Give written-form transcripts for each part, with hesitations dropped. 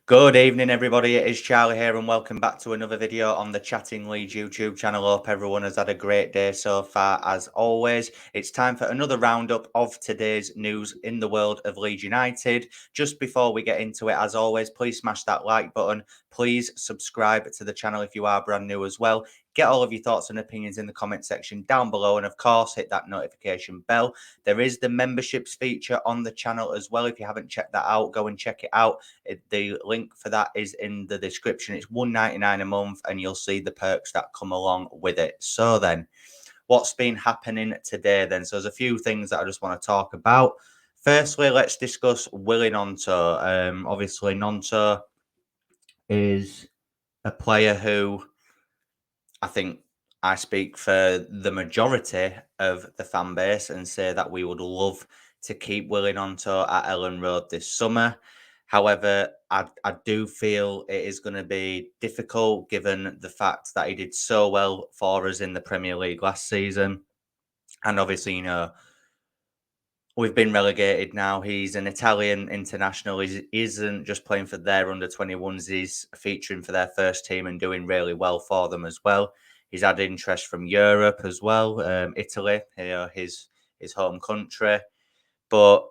Good evening, everybody. It is Charlie here, and welcome back to another video on the Chatting Leeds YouTube channel. Hope everyone has had a great day so far. As always, it's time for another roundup of today's news in the world of Leeds United. Just before we get into it, as always, please smash that like button. Please subscribe to the channel if you are brand new as well. Get all of your thoughts and opinions in the comment section down below, and of course, hit that notification bell. There is the memberships feature on the channel as well. If you haven't checked that out, go and check it out. The link for that is in the description. It's $1.99 a month, and you'll see the perks that come along with it. So then, what's been happening today then? So there's a few things that I just want to talk about. Firstly, let's discuss Gnonto. Obviously, Gnonto is a player who I think I speak for the majority of the fan base and say that we would love to keep Gnonto at Ellen Road this summer. However, I do feel it is going to be difficult given the fact that he did so well for us in the Premier League last season. And obviously, we've been relegated now. He's an Italian international. He isn't just playing for their under-21s. He's featuring for their first team and doing really well for them as well. He's had interest from Europe as well, Italy, his home country. But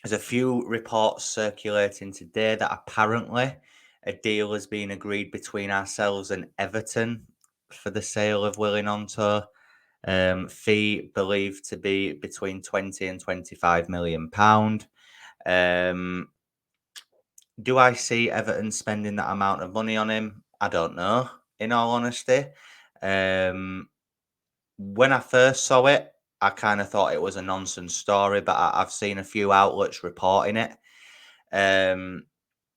there's a few reports circulating today that apparently a deal has been agreed between ourselves and Everton for the sale of Gnonto. Fee believed to be between 20 and 25 million pound. Do I see Everton spending that amount of money on him? I don't know, in all honesty. When I first saw it, I kind of thought it was a nonsense story, but I've seen a few outlets reporting it.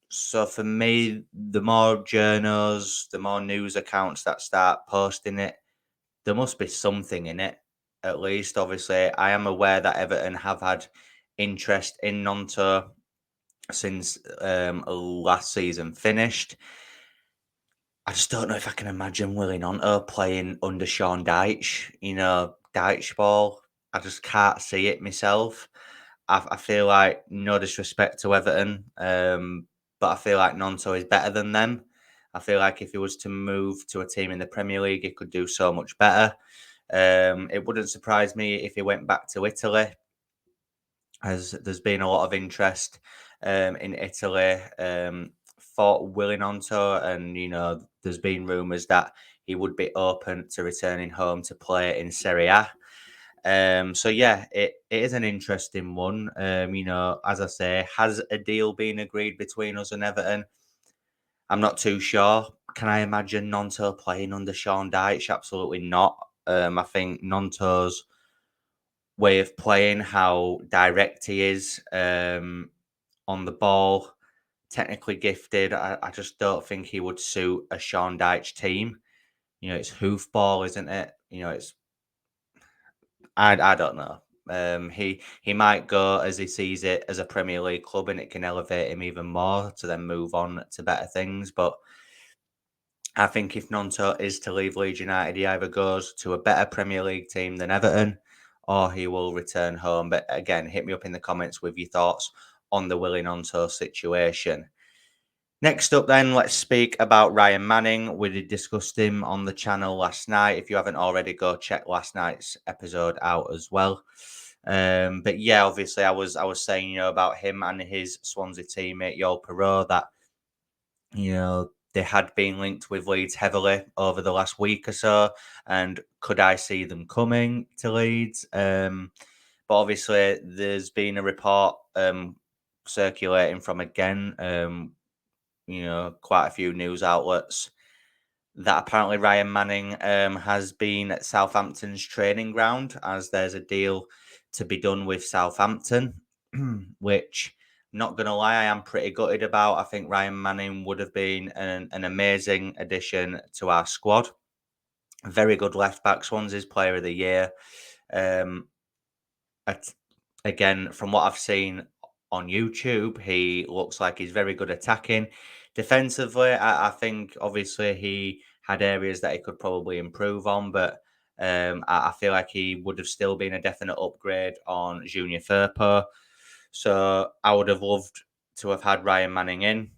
So for me, the more journals, the more news accounts that start posting it, there must be something in it, at least. Obviously, I am aware that Everton have had interest in Gnonto since last season finished. I just don't know if I can imagine Gnonto playing under Sean Dyche. Dyche ball. I just can't see it myself. I feel like, no disrespect to Everton, but I feel like Gnonto is better than them. I feel like if he was to move to a team in the Premier League, he could do so much better. It wouldn't surprise me if he went back to Italy, as there's been a lot of interest in Italy for Gnonto, and there's been rumours that he would be open to returning home to play in Serie A. So yeah, it is an interesting one. As I say, has a deal been agreed between us and Everton? I'm not too sure. Can I imagine Gnonto playing under Sean Dyche? Absolutely not. I think Gnonto's way of playing, how direct he is on the ball, technically gifted. I just don't think he would suit a Sean Dyche team. It's hoofball, isn't it? It's I don't know. He might go as he sees it as a Premier League club, and it can elevate him even more to then move on to better things. But I think if Gnonto is to leave Leeds United, he either goes to a better Premier League team than Everton, or he will return home. But again, hit me up in the comments with your thoughts on the Gnonto situation. Next up, then, let's speak about Ryan Manning. We discussed him on the channel last night. If you haven't already, go check last night's episode out as well. But yeah, obviously, I was saying about him and his Swansea teammate Yol Perot that they had been linked with Leeds heavily over the last week or so, and could I see them coming to Leeds? But obviously, there's been a report circulating from quite a few news outlets that apparently Ryan Manning has been at Southampton's training ground, as there's a deal to be done with Southampton, which, not going to lie, I am pretty gutted about. I think Ryan Manning would have been an amazing addition to our squad. A very good left back, Swansea's player of the year. Again, from what I've seen on YouTube, he looks like he's very good attacking. Defensively, I think obviously he had areas that he could probably improve on, but I feel like he would have still been a definite upgrade on Junior Firpo. So I would have loved to have had Ryan Manning in.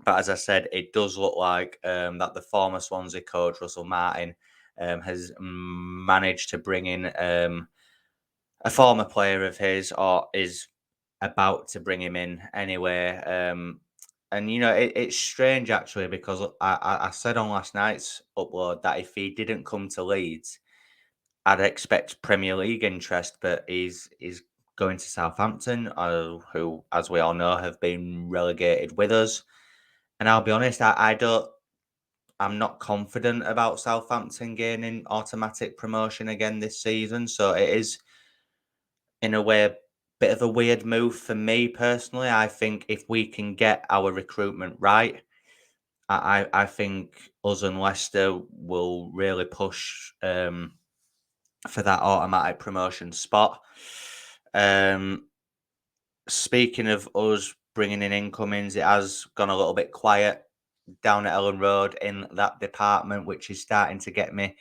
But as I said, it does look like that the former Swansea coach, Russell Martin, has managed to bring in a former player of his, or is about to bring him in anyway. And it's strange actually, because I said on last night's upload that if he didn't come to Leeds, I'd expect Premier League interest, but he's going to Southampton, who, as we all know, have been relegated with us. And I'll be honest, I don't. I'm not confident about Southampton gaining automatic promotion again this season. So it is, in a way, a bit of a weird move for me personally. I think if we can get our recruitment right, I think us and Leicester will really push for that automatic promotion spot. Um, Speaking of us bringing in incomings, it has gone a little bit quiet down at Ellen Road in that department, which is starting to get me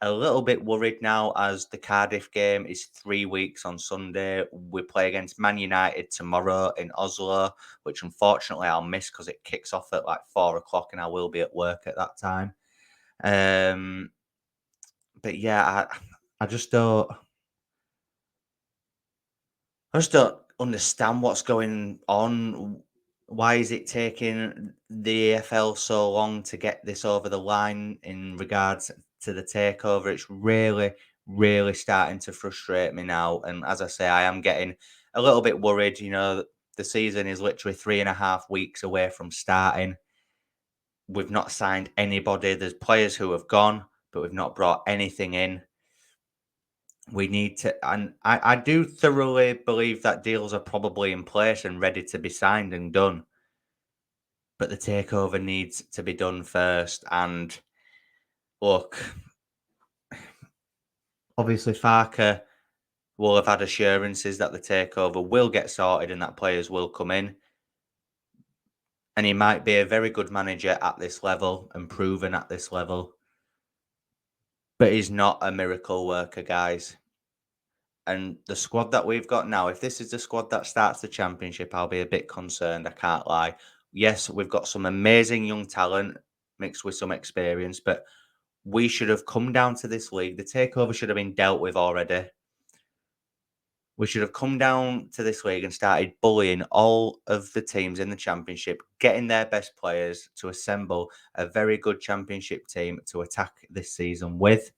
a little bit worried now, as the Cardiff game is 3 weeks on Sunday. We play against Man United tomorrow in Oslo, which unfortunately I'll miss because it kicks off at like 4 o'clock and I will be at work at that time. But yeah, I just don't understand what's going on. Why is it taking the AFL so long to get this over the line in regards to the takeover? It's really, really starting to frustrate me now. And as I say, I am getting a little bit worried. The season is literally 3.5 weeks away from starting. We've not signed anybody. There's players who have gone, but we've not brought anything in. We need to, and I do thoroughly believe that deals are probably in place and ready to be signed and done, but the takeover needs to be done first. And look, obviously Farker will have had assurances that the takeover will get sorted and that players will come in. And he might be a very good manager at this level and proven at this level, but he's not a miracle worker, guys. And the squad that we've got now, if this is the squad that starts the championship, I'll be a bit concerned. I can't lie. Yes, we've got some amazing young talent mixed with some experience, but we should have come down to this league. The takeover should have been dealt with already. We should have come down to this league and started bullying all of the teams in the championship, getting their best players to assemble a very good championship team to attack this season with.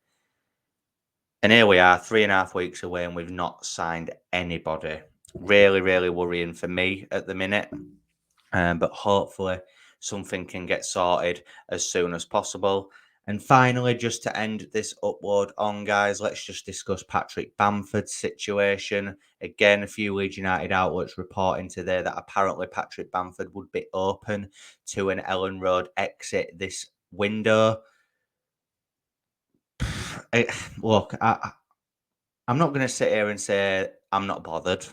And here we are, 3.5 weeks away, and we've not signed anybody. Really, really worrying for me at the minute. But hopefully something can get sorted as soon as possible. And finally, just to end this upload on, guys, let's just discuss Patrick Bamford's situation. Again, a few Leeds United outlets reporting today that apparently Patrick Bamford would be open to an Ellen Road exit this window. Look, I'm not going to sit here and say I'm not bothered.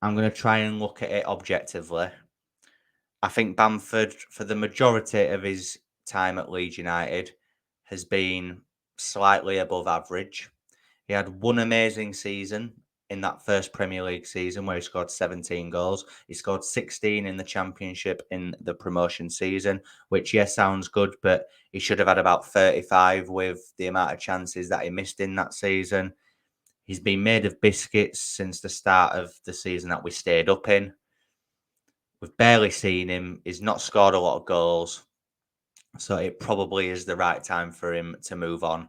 I'm going to try and look at it objectively. I think Bamford, for the majority of his time at Leeds United, has been slightly above average. He had one amazing season in that first Premier League season where he scored 17 goals. He scored 16 in the Championship in the promotion season, which, yes, sounds good, but he should have had about 35 with the amount of chances that he missed in that season. He's been made of biscuits since the start of the season that we stayed up in. We've barely seen him. He's not scored a lot of goals. So it probably is the right time for him to move on.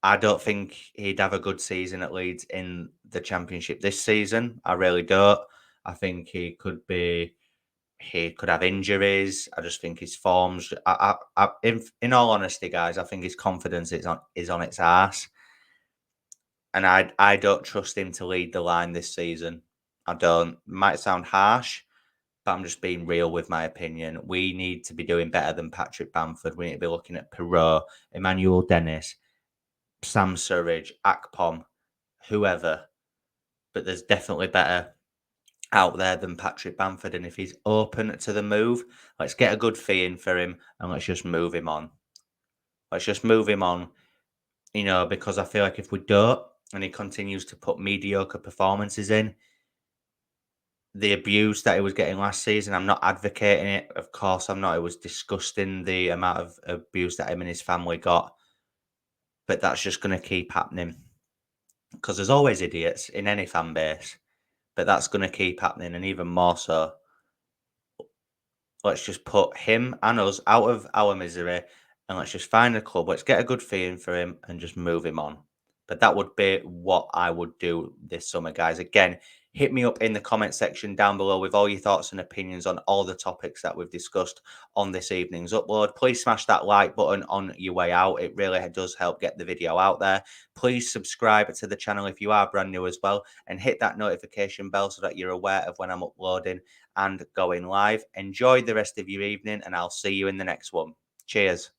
I don't think he'd have a good season at Leeds in the Championship this season. I really don't. I think he could have injuries. I just think his forms. In all honesty, guys, I think his confidence is on its arse, and I don't trust him to lead the line this season. I don't. Might sound harsh, but I'm just being real with my opinion. We need to be doing better than Patrick Bamford. We need to be looking at Perot, Emmanuel Dennis, Sam Surridge, Akpom, whoever. But there's definitely better out there than Patrick Bamford. And if he's open to the move, let's get a good fee in for him and let's just move him on. Let's just move him on, because I feel like if we don't and he continues to put mediocre performances in, the abuse that he was getting last season. I'm not advocating it. Of course, I'm not. It was disgusting the amount of abuse that him and his family got. But that's just going to keep happening because there's always idiots in any fan base. But that's going to keep happening, and even more so. Let's just put him and us out of our misery, and let's just find a club. Let's get a good feeling for him and just move him on. But that would be what I would do this summer, guys. Again, hit me up in the comment section down below with all your thoughts and opinions on all the topics that we've discussed on this evening's upload. Please smash that like button on your way out. It really does help get the video out there. Please subscribe to the channel if you are brand new as well, and hit that notification bell so that you're aware of when I'm uploading and going live. Enjoy the rest of your evening, and I'll see you in the next one. Cheers.